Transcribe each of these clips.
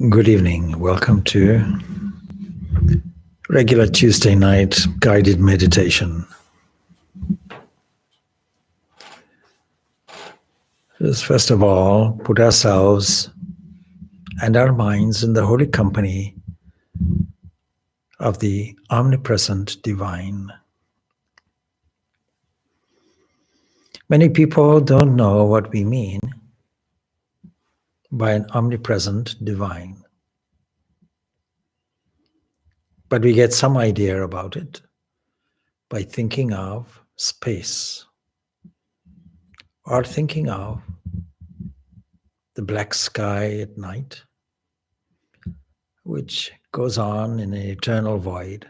Good evening. Welcome to regular Tuesday night guided meditation. Let's first of all put ourselves and our minds in the holy company of the omnipresent divine. Many people don't know what we mean by an omnipresent divine, but we get some idea about it by thinking of space or thinking of the black sky at night, which goes on in an eternal void,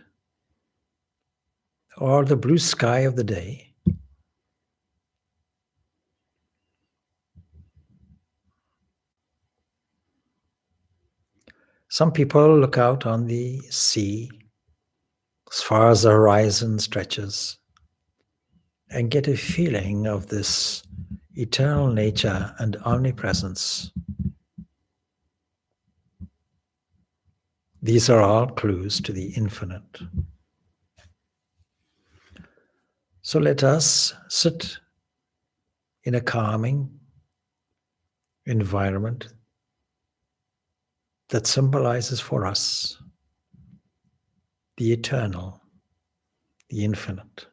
or the blue sky of the day. Some people look out on the sea as far as the horizon stretches and get a feeling of this eternal nature and omnipresence. These are all clues to the infinite. So let us sit in a calming environment that symbolizes for us the eternal, the infinite.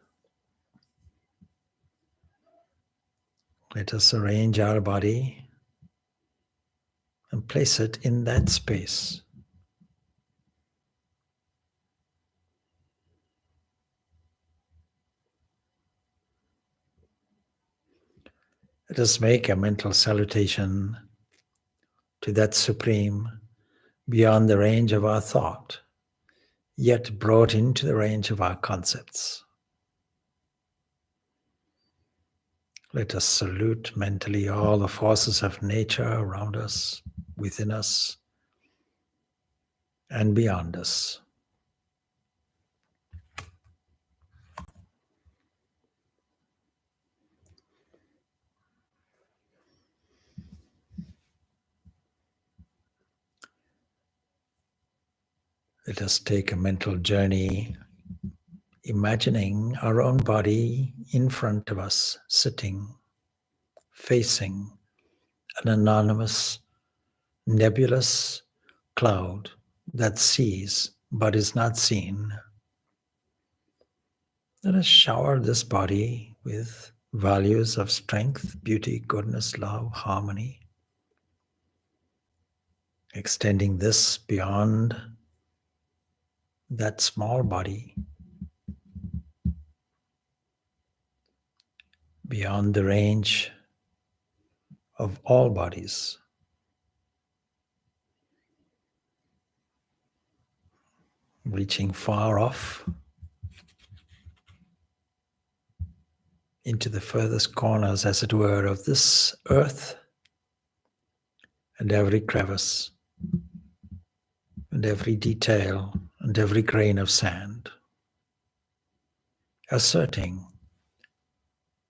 Let us arrange our body and place it in that space. Let us make a mental salutation to that supreme, beyond the range of our thought, yet brought into the range of our concepts. Let us salute mentally all the forces of nature around us, within us, and beyond us. Let us take a mental journey, imagining our own body in front of us, sitting, facing an anonymous, nebulous cloud that sees but is not seen. Let us shower this body with values of strength, beauty, goodness, love, harmony, extending this beyond that small body, beyond the range of all bodies. Reaching far off into the furthest corners, as it were, of this earth, and every crevice, and every detail, and every grain of sand, asserting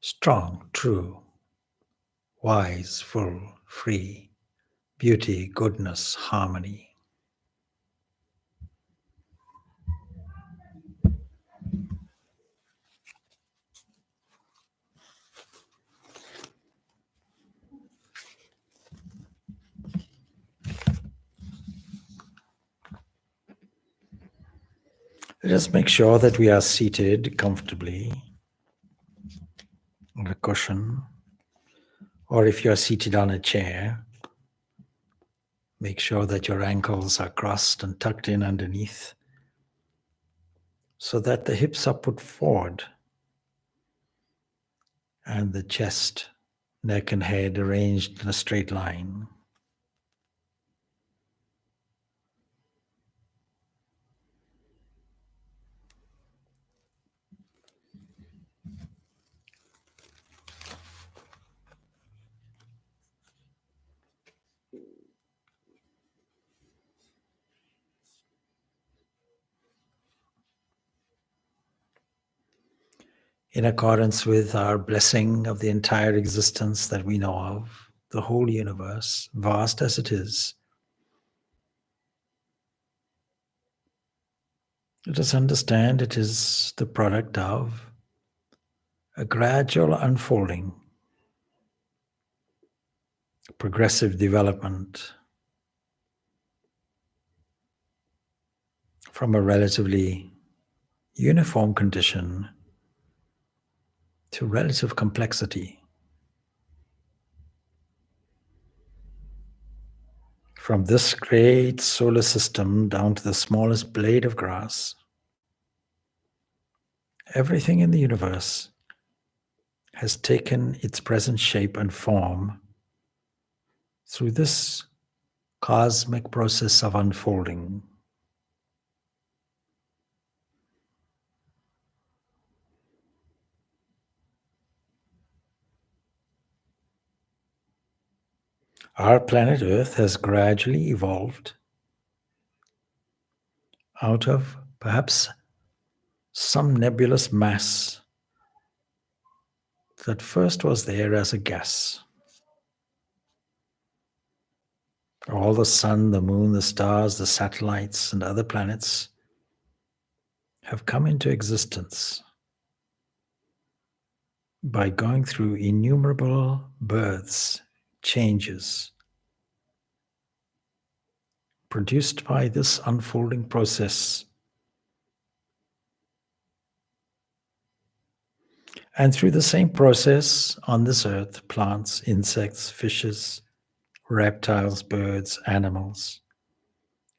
strong, true, wise, full, free, beauty, goodness, harmony. Let us make sure that we are seated comfortably on a cushion, or if you are seated on a chair, make sure that your ankles are crossed and tucked in underneath so that the hips are put forward and the chest, neck, and head arranged in a straight line. In accordance with our blessing of the entire existence that we know of, the whole universe, vast as it is, Let us understand it is the product of a gradual unfolding, progressive development from a relatively uniform condition to relative complexity, from this great solar system down to the smallest blade of grass. Everything in the universe has taken its present shape and form through this cosmic process of unfolding. Our planet Earth has gradually evolved out of perhaps some nebulous mass that first was there as a gas. All the sun, the moon, the stars, the satellites, and other planets have come into existence by going through innumerable births, changes, produced by this unfolding process. And through the same process on this earth, plants, insects, fishes, reptiles, birds, animals,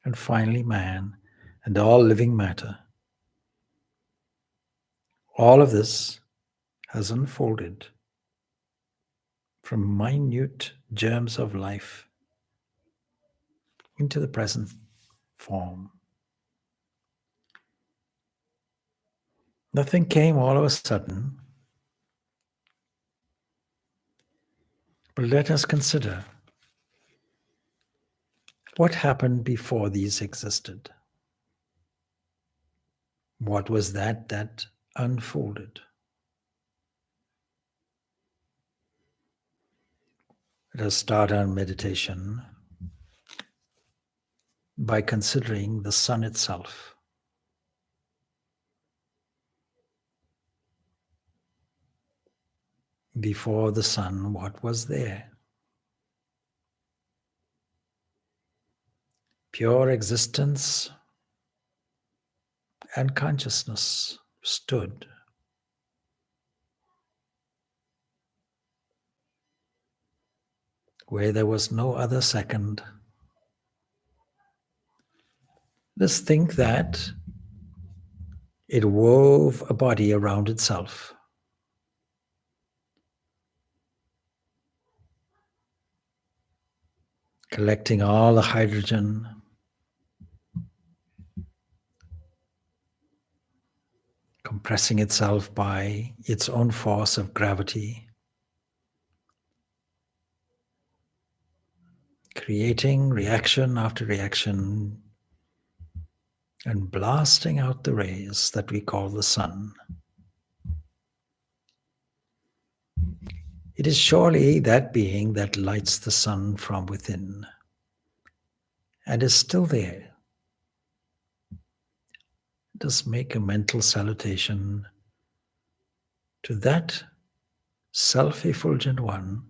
and finally man and all living matter. All of this has unfolded from minute germs of life into the present form. Nothing came all of a sudden, but let us consider what happened before these existed. What was that unfolded? Let us start our meditation by considering the sun itself. Before the sun, what was there? Pure existence and consciousness stood. Where there was no other second. Let's think that it wove a body around itself. Collecting all the hydrogen, compressing itself by its own force of gravity, creating reaction after reaction, and blasting out the rays that we call the sun. It is surely that being that lights the sun from within and is still there. Let us make a mental salutation to that self-effulgent one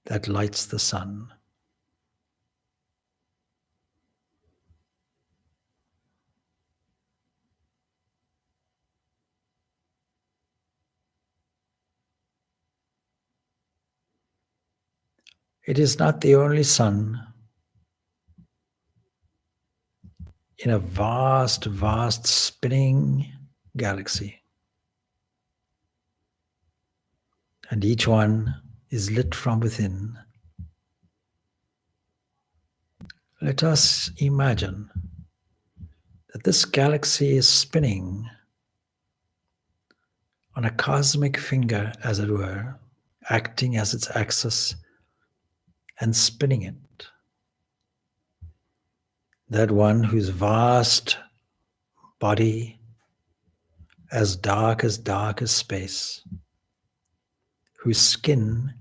that lights the sun. It is not the only sun in a vast, vast spinning galaxy. And each one is lit from within. Let us imagine that this galaxy is spinning on a cosmic finger, as it were, acting as its axis and spinning it. That one whose vast body, as dark as space, whose skin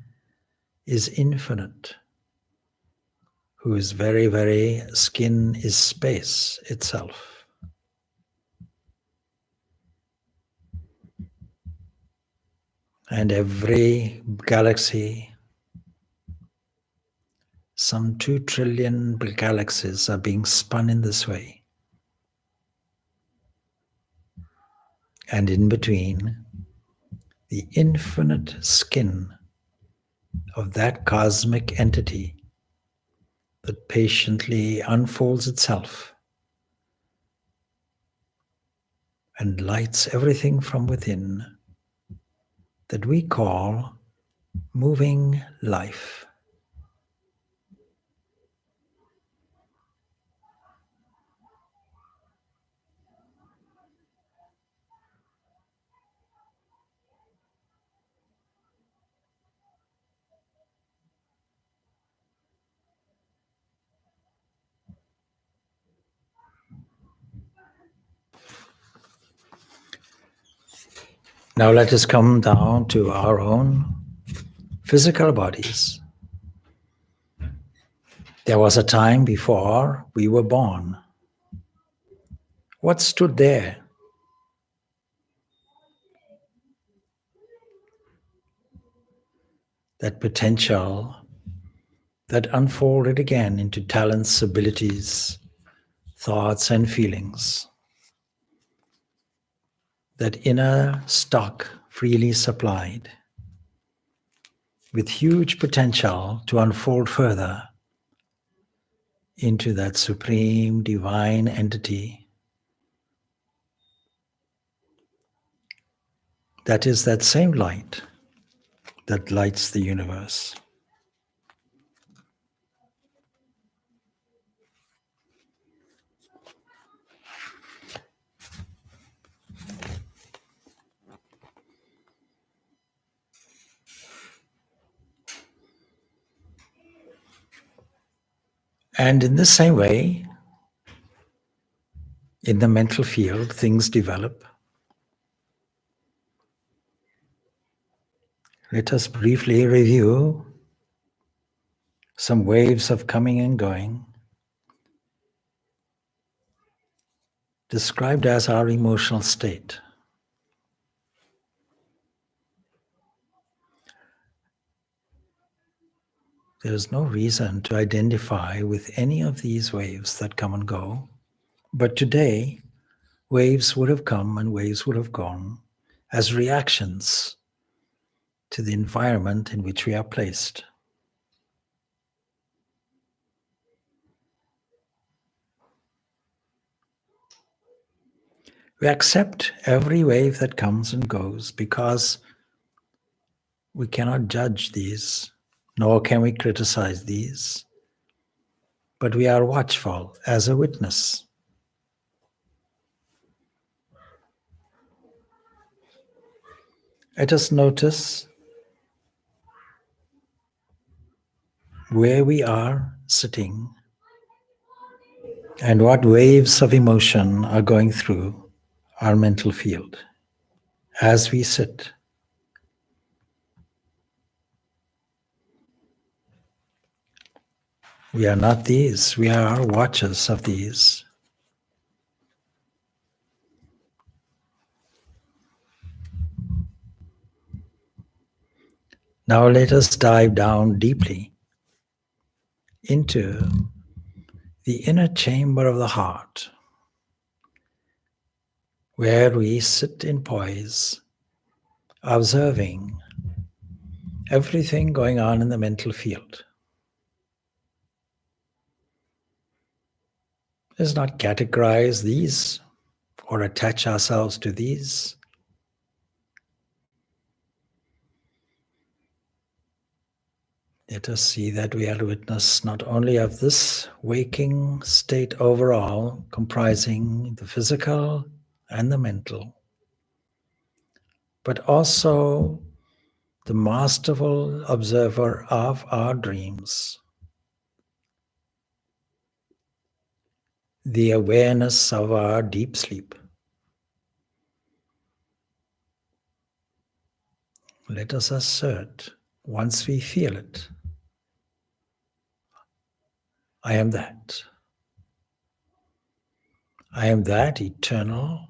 is infinite, whose very, very skin is space itself. And every galaxy, some 2 trillion galaxies are being spun in this way. And in between, the infinite skin of that cosmic entity that patiently unfolds itself and lights everything from within that we call moving life. Now let us come down to our own physical bodies. There was a time before we were born. What stood there? That potential that unfolded again into talents, abilities, thoughts, and feelings. That inner stock freely supplied, with huge potential to unfold further into that supreme divine entity that is that same light that lights the universe. And in the same way, in the mental field, things develop. Let us briefly review some waves of coming and going, described as our emotional state. There is no reason to identify with any of these waves that come and go. But today, waves would have come and waves would have gone as reactions to the environment in which we are placed. We accept every wave that comes and goes because we cannot judge these, nor can we criticize these, but we are watchful as a witness. Let us notice where we are sitting and what waves of emotion are going through our mental field as we sit. We are not these, we are watchers of these. Now let us dive down deeply into the inner chamber of the heart, where we sit in poise, observing everything going on in the mental field. Let's not categorize these or attach ourselves to these. Let us see that we are witness not only of this waking state overall, comprising the physical and the mental, but also the masterful observer of our dreams, the awareness of our deep sleep. Let us assert, once we feel it, I am that. I am that eternal,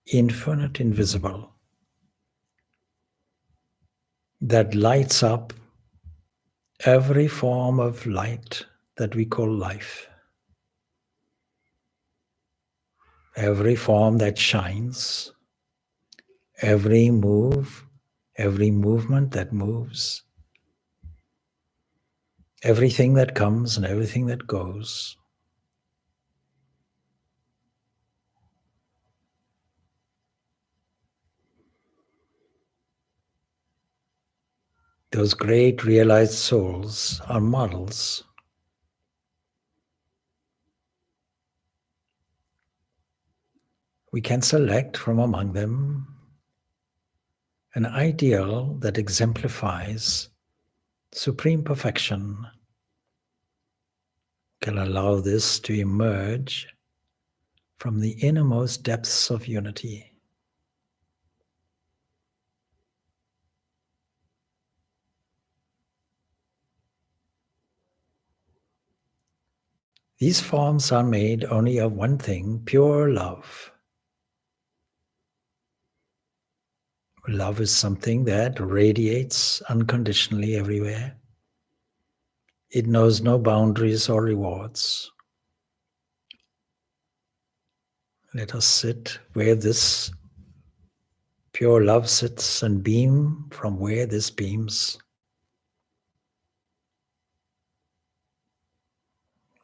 infinite, invisible, that lights up every form of light that we call life, every form that shines, every movement that moves, everything that comes and everything that goes. Those great realized souls are models. We can select from among them an ideal that exemplifies supreme perfection, can allow this to emerge from the innermost depths of unity. These forms are made only of one thing, pure love. Love is something that radiates unconditionally everywhere. It knows no boundaries or rewards. Let us sit where this pure love sits and beam from where this beams.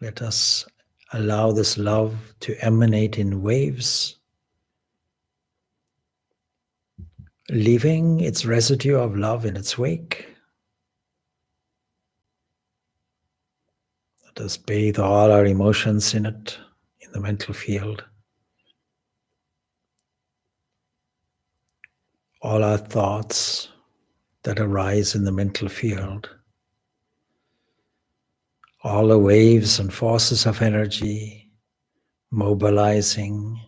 Let us allow this love to emanate in waves, leaving its residue of love in its wake. Let us bathe all our emotions in it, in the mental field. All our thoughts that arise in the mental field. All the waves and forces of energy mobilizing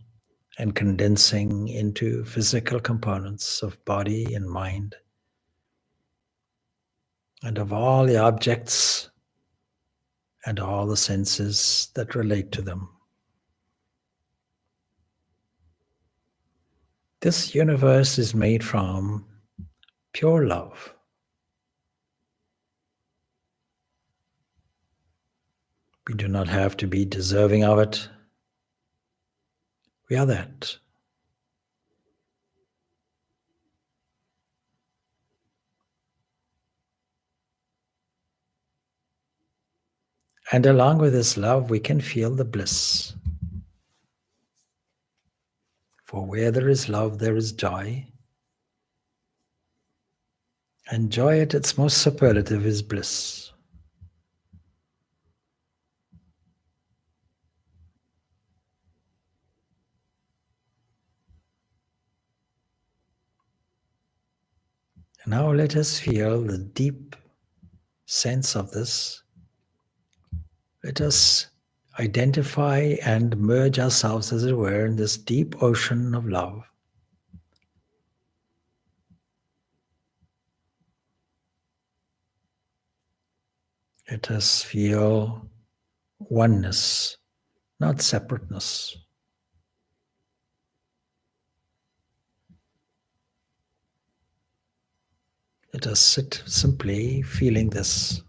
and condensing into physical components of body and mind, and of all the objects and all the senses that relate to them. This universe is made from pure love. We do not have to be deserving of it. We are that. And along with this love, we can feel the bliss. For where there is love, there is joy. And joy at its most superlative is bliss. And now let us feel the deep sense of this. Let us identify and merge ourselves, as it were, in this deep ocean of love. Let us feel oneness, not separateness. Let us sit simply feeling this.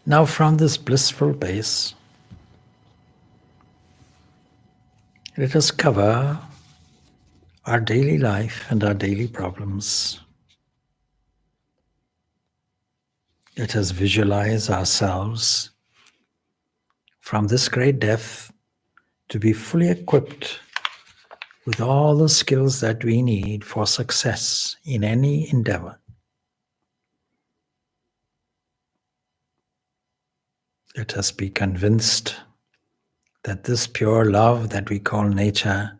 Now, from this blissful base, let us cover our daily life and our daily problems. Let us visualize ourselves from this great depth to be fully equipped with all the skills that we need for success in any endeavor. Let us be convinced that this pure love that we call nature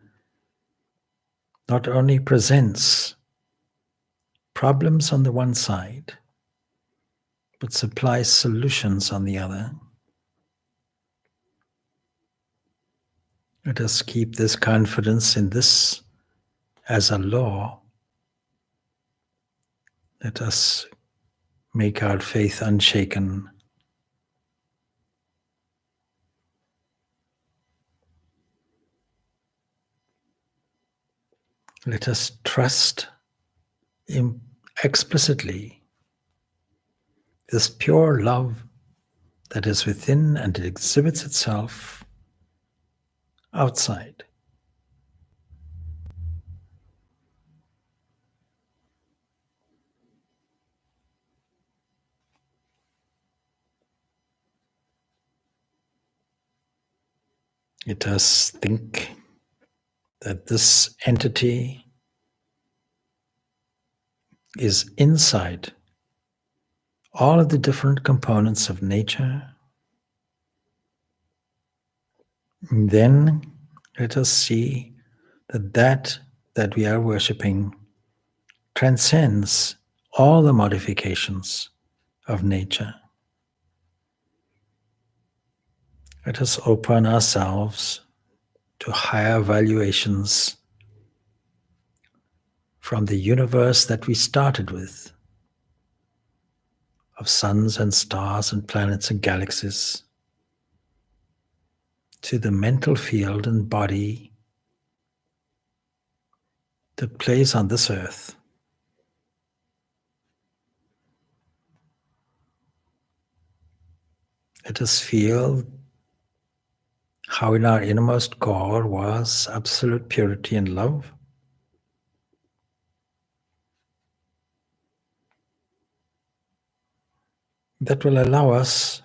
not only presents problems on the one side, but supplies solutions on the other. Let us keep this confidence in this as a law. Let us make our faith unshaken. Let us trust explicitly this pure love that is within and it exhibits itself outside. Let us think that this entity is inside all of the different components of nature. And then let us see that we are worshipping transcends all the modifications of nature. Let us open ourselves to higher valuations from the universe that we started with, of suns and stars and planets and galaxies, to the mental field and body that plays on this earth. Let us feel how in our innermost core was absolute purity and love. That will allow us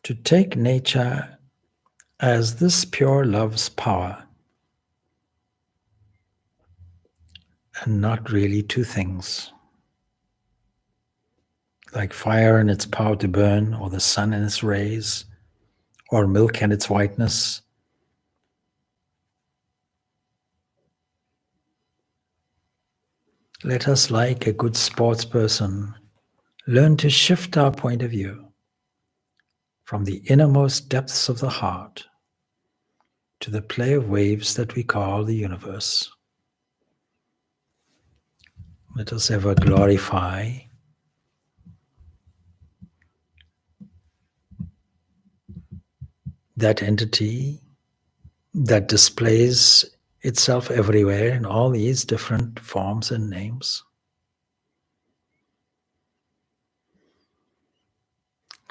to take nature as this pure love's power and not really two things, like fire and its power to burn, or the sun and its rays, or milk and its whiteness. Let us, like a good sports person, learn to shift our point of view from the innermost depths of the heart to the play of waves that we call the universe. Let us ever glorify that entity that displays itself everywhere in all these different forms and names.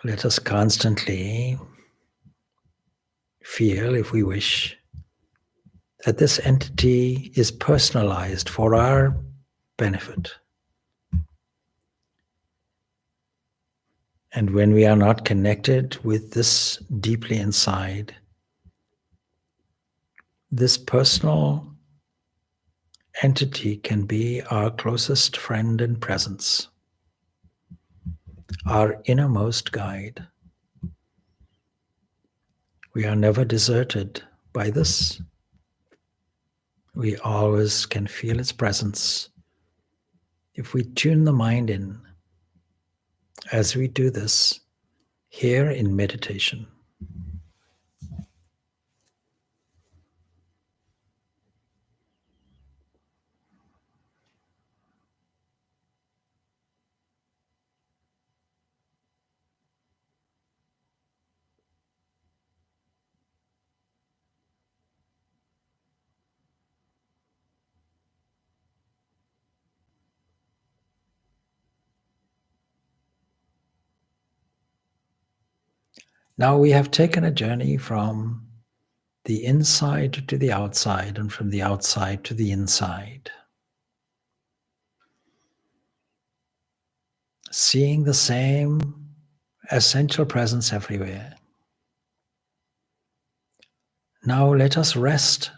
Let us constantly feel, if we wish, that this entity is personalized for our benefit. And when we are not connected with this deeply inside, this personal entity can be our closest friend and presence, our innermost guide. We are never deserted by this. We always can feel its presence if we tune the mind in as we do this here in meditation. Now we have taken a journey from the inside to the outside and from the outside to the inside, seeing the same essential presence everywhere. Now let us rest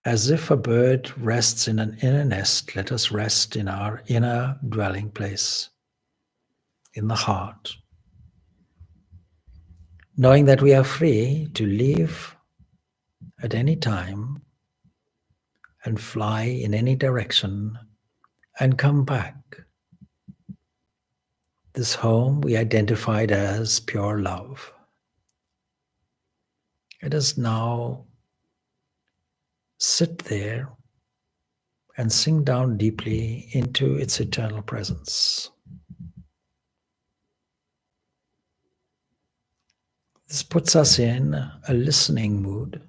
as if a bird rests in an inner nest. Let us rest in our inner dwelling place, in the heart, knowing that we are free to leave at any time and fly in any direction and come back. This home we identified as pure love. Let us now sit there and sink down deeply into its eternal presence. This puts us in a listening mood,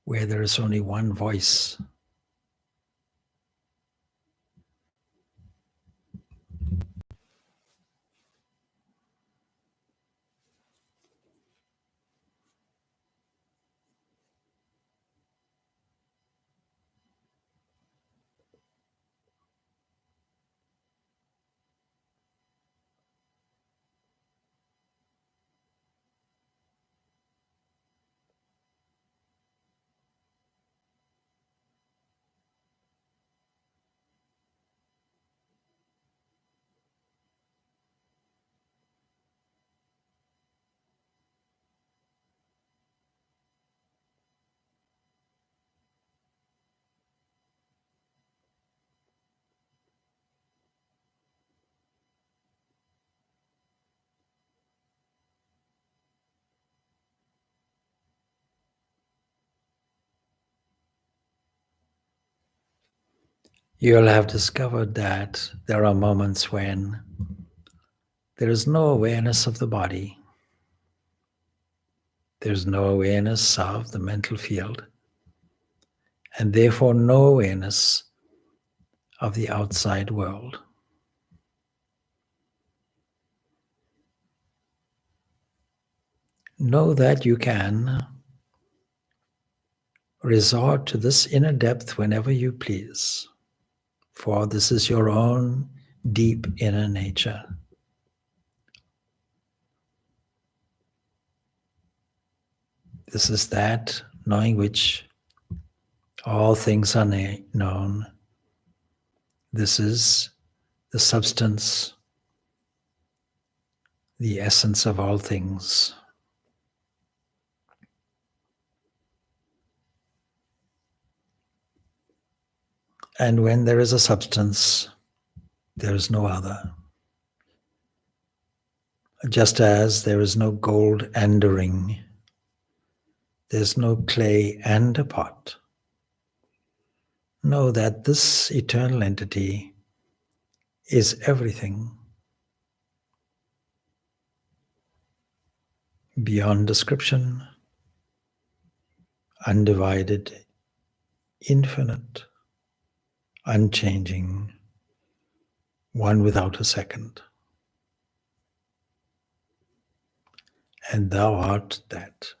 where there is only one voice. You'll have discovered that there are moments when there is no awareness of the body. There's no awareness of the mental field, and therefore no awareness of the outside world. Know that you can resort to this inner depth whenever you please, for this is your own deep inner nature. This is that knowing which all things are known. This is the substance, the essence of all things. And when there is a substance, there is no other. Just as there is no gold and a ring, there's no clay and a pot. Know that this eternal entity is everything beyond description, undivided, infinite, unchanging, one without a second. And thou art that.